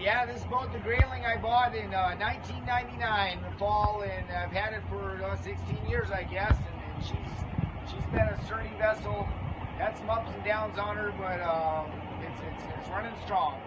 Yeah, this boat, the Grayling, I bought in 1999, the fall, and I've had it for 16 years, I guess. And she's been a sturdy vessel. Had some ups and downs on her, but it's running strong.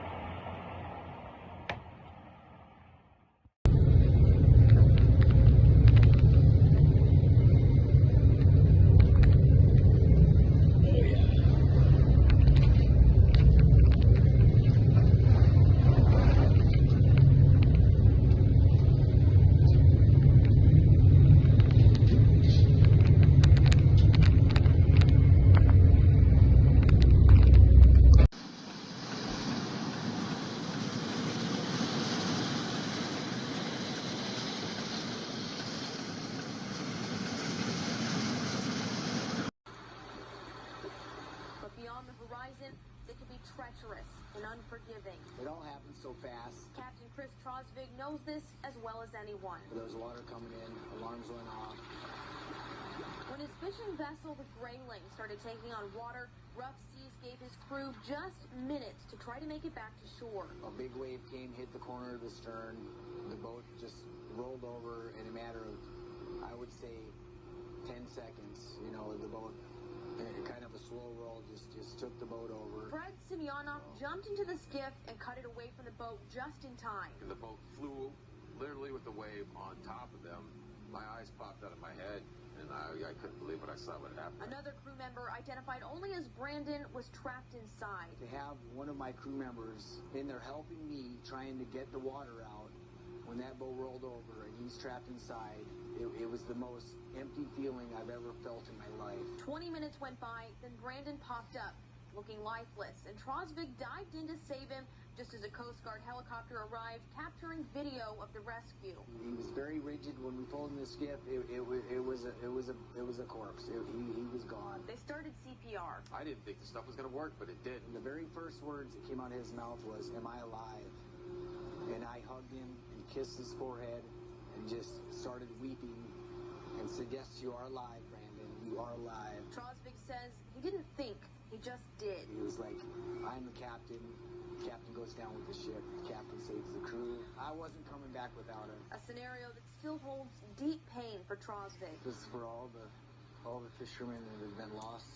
Beyond the horizon, it can be treacherous and unforgiving. It all happens so fast. Captain Chris Trosvig knows this as well as anyone. There was water coming in, alarms went off. When his fishing vessel, the Grayling, started taking on water, rough seas gave his crew just minutes to try to make it back to shore. A big wave came, hit the corner of the stern. The boat just rolled over in a matter of, I would say, 10 seconds. You know, the boat, kind of a slow roll, just took the boat over. Fred Semyonov jumped into the skiff and cut it away from the boat just in time. And the boat flew literally with the wave on top of them. My eyes popped out of my head, and I couldn't believe what I saw what happened. Another crew member, identified only as Brandon, was trapped inside. To have one of my crew members in there helping me, trying to get the water out, when that boat rolled over and he's trapped inside, it was the most empty feeling I've ever felt in my life. 20 minutes went by, then Brandon popped up, looking lifeless, and Trosvig dived in to save him just as a Coast Guard helicopter arrived, capturing video of the rescue. He was very rigid. When we pulled in the skiff, it was a corpse. He was gone. They started CPR. I didn't think the stuff was going to work, but it did. And the very first words that came out of his mouth was, "Am I alive?" And I hugged him and kissed his forehead and just started weeping and said, "Yes, you are alive, Brandon. You are alive." Trosvig says he didn't think, he just did. He was like, "I'm the captain. The captain goes down with the ship. The captain saves the crew. I wasn't coming back without him." A scenario that still holds deep pain for Trosvig. This is for all the fishermen that have been lost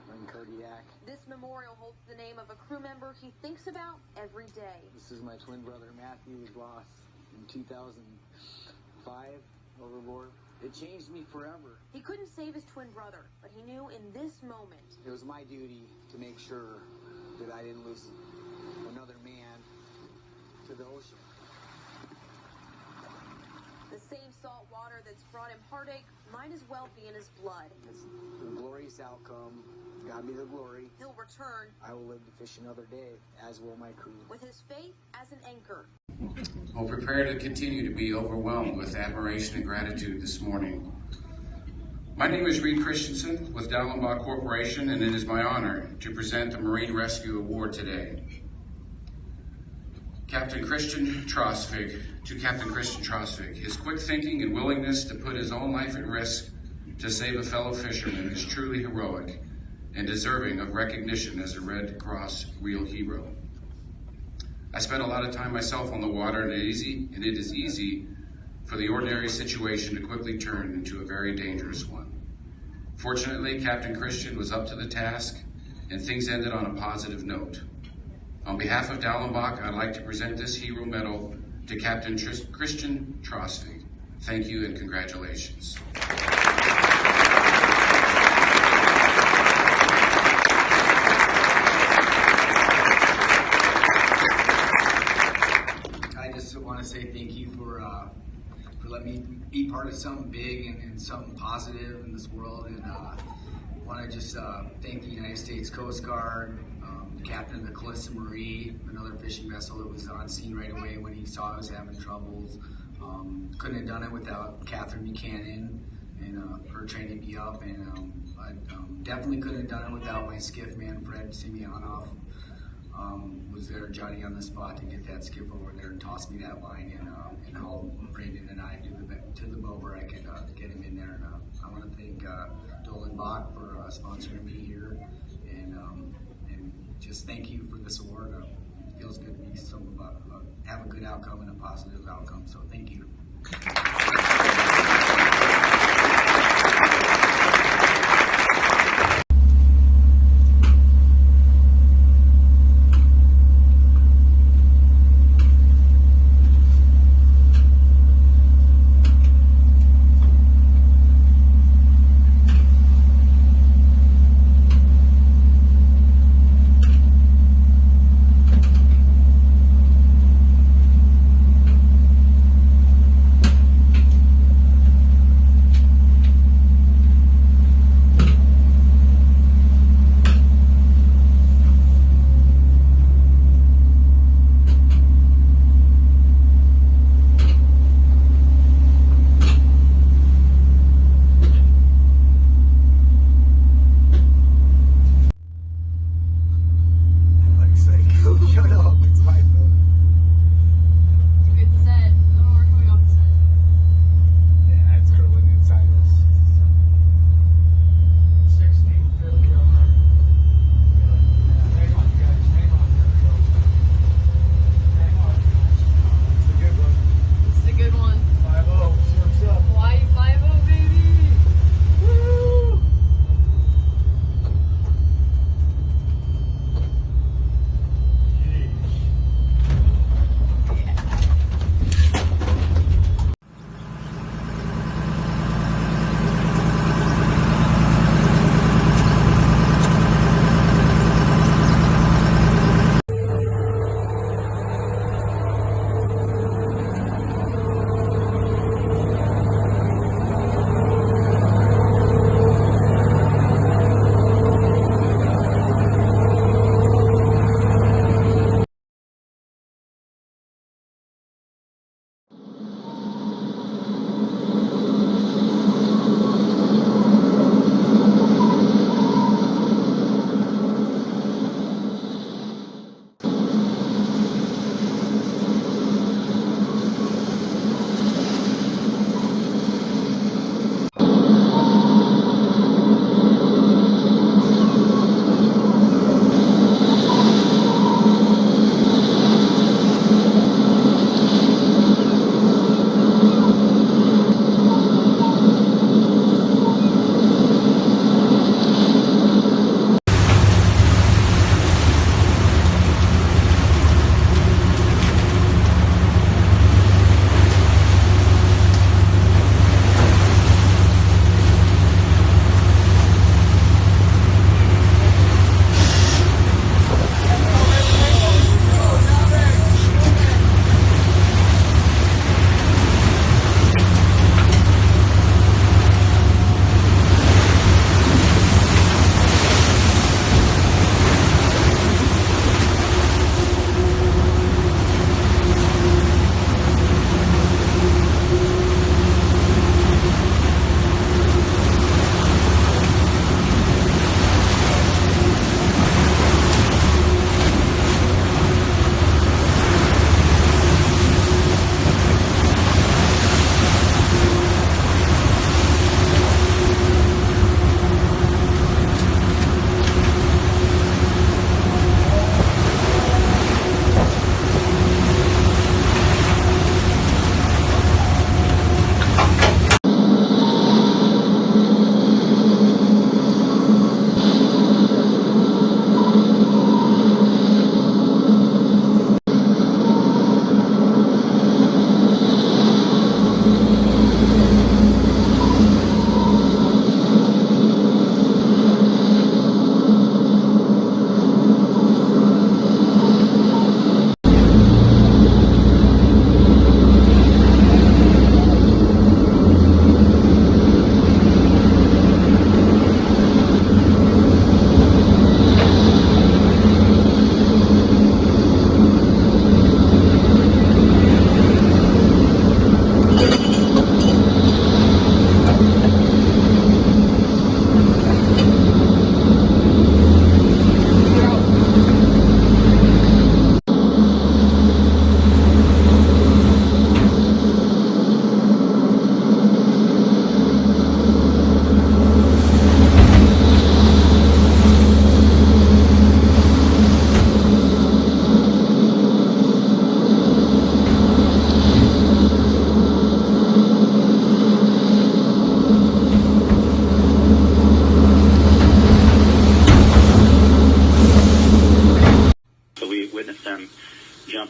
in Kodiak. This memorial holds the name of a crew member he thinks about every day. This is my twin brother Matthew, was lost in 2005 overboard. It changed me forever. He couldn't save his twin brother, but he knew in this moment it was my duty to make sure that I didn't lose another man to the ocean. The same salt water that's brought him heartache might as well be in his blood. It's a glorious outcome. God be the glory. He'll return. I will live to fish another day, as will my crew. With his faith as an anchor. Well, prepare to continue to be overwhelmed with admiration and gratitude this morning. My name is Reed Christensen with Dallenbach Corporation, and it is my honor to present the Marine Rescue Award today. Captain Christian Trosvig, to Captain Christian Trosvig, his quick thinking and willingness to put his own life at risk to save a fellow fisherman is truly heroic and deserving of recognition as a Red Cross real hero. I spent a lot of time myself on the water, and it is easy for the ordinary situation to quickly turn into a very dangerous one. Fortunately, Captain Christian was up to the task, and things ended on a positive note. On behalf of Dallenbach, I'd like to present this Hero Medal to Captain Christian Trosvig. Thank you and congratulations. I just want to say thank you for letting me be part of something big and something positive in this world. And want to just thank the United States Coast Guard, captain of the Calista Marie, another fishing vessel that was on scene right away when he saw I was having troubles. Couldn't have done it without Catherine Buchanan and her training me up, and I definitely couldn't have done it without my skiff man, Fred Semyonov. Was there Johnny on the spot to get that skiff over there and toss me that line, and haul Brandon and I to the boat where I could get him in there. And I want to thank Dallenbach for sponsoring me here, and just thank you for this award. feels good to be so have a good outcome and a positive outcome. So thank you.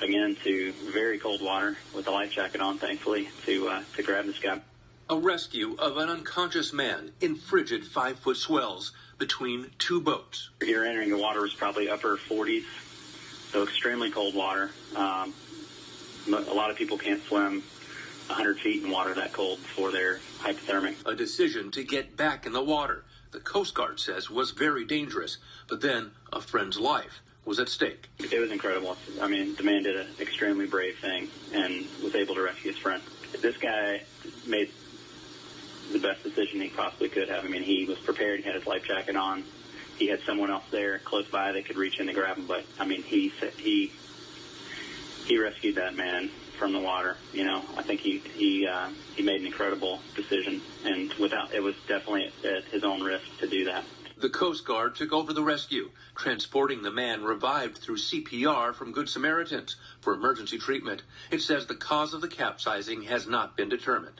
jumping into very cold water with a life jacket on, thankfully, to grab this guy. A rescue of an unconscious man in frigid 5-foot swells between two boats. You're entering the water was probably upper 40s, so extremely cold water. A lot of people can't swim 100 feet in water that cold before they're hypothermic. A decision to get back in the water, the Coast Guard says, was very dangerous, but then a friend's life was at stake. It was incredible. I mean, the man did an extremely brave thing and was able to rescue his friend. This guy made the best decision he possibly could have. I mean, he was prepared. He had his life jacket on. He had someone else there close by that could reach in to grab him. But I mean, he rescued that man from the water. You know, I think he made an incredible decision, and it was definitely at his own risk to do that. The Coast Guard took over the rescue, transporting the man revived through CPR from Good Samaritans for emergency treatment. It says the cause of the capsizing has not been determined.